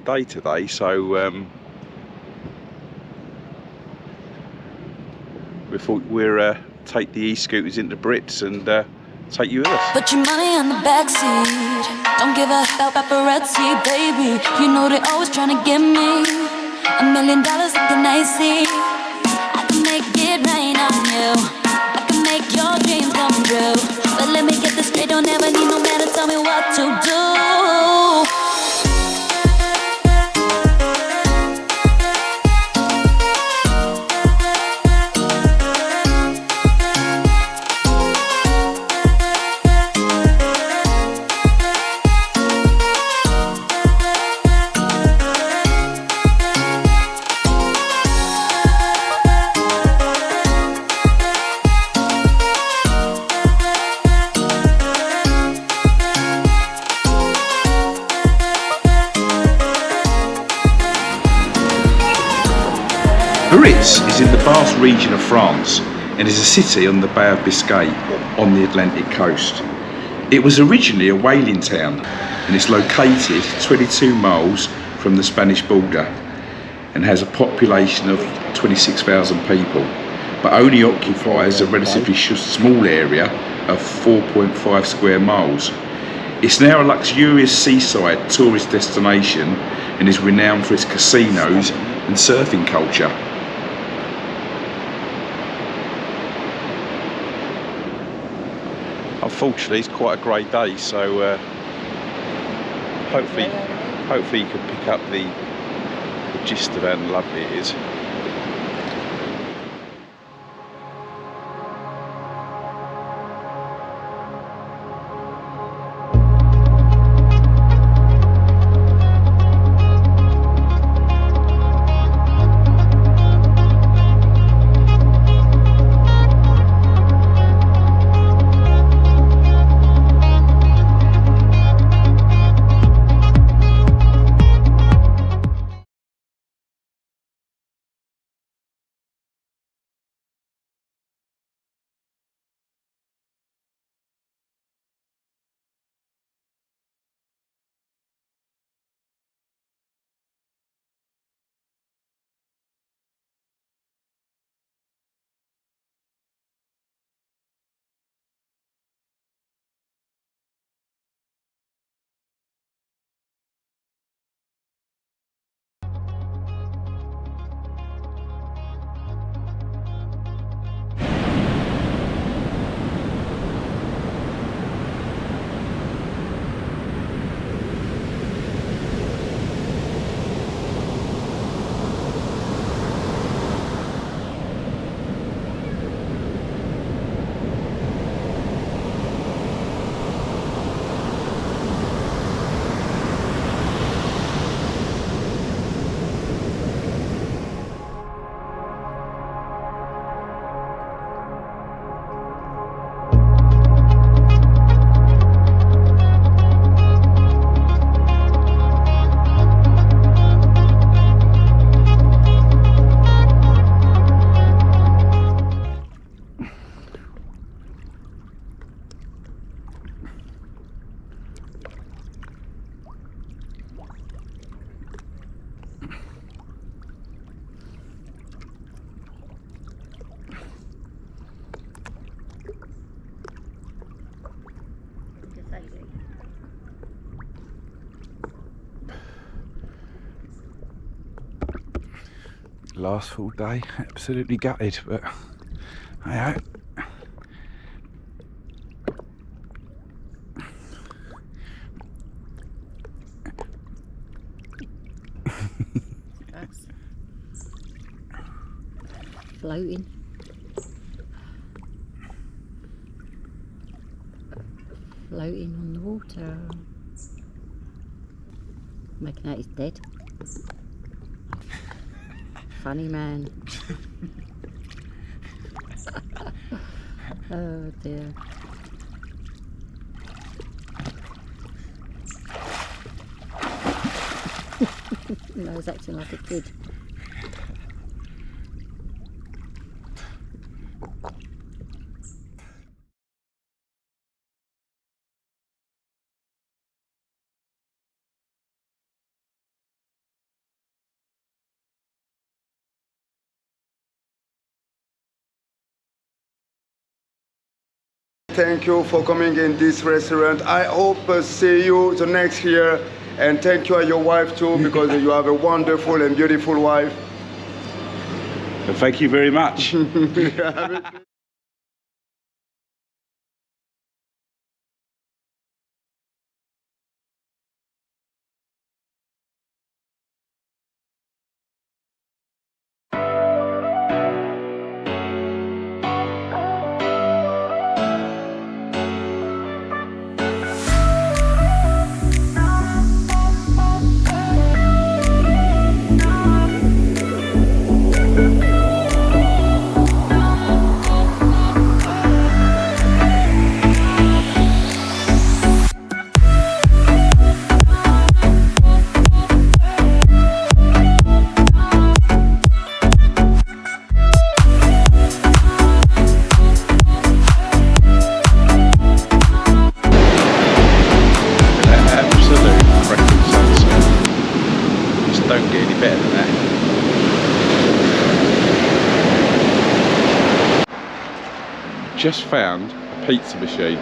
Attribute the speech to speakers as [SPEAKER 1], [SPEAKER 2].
[SPEAKER 1] great day today, so we thought we'd take the e-scooters into Biarritz and take you with us.
[SPEAKER 2] Put your money on the backseat. Don't give a hell paparazzi, baby. You know they're always trying to get me. $1 million looking icy. I can make it rain on you. I can make your dreams come true. But let me get this straight, don't ever need no man to tell me what to do.
[SPEAKER 1] Biarritz is in the Basque region of France and is a city on the Bay of Biscay on the Atlantic coast. It was originally a whaling town and is located 22 miles from the Spanish border and has a population of 26,000 people, but only occupies a relatively small area of 4.5 square miles. It's now a luxurious seaside tourist destination and is renowned for its casinos and surfing culture. Unfortunately, it's quite a grey day, so hopefully you can pick up the gist of how lovely it is. Last full day, absolutely gutted, but hey,
[SPEAKER 3] floating. Floating on the water. Making out he's dead. Funny man. Oh dear. No, he's acting like a kid.
[SPEAKER 4] Thank you for coming in this restaurant. I hope see you the next year. And thank you and your wife too, because you have a wonderful and beautiful wife.
[SPEAKER 1] Well, thank you very much. Don't get any better than that. Just found a pizza machine.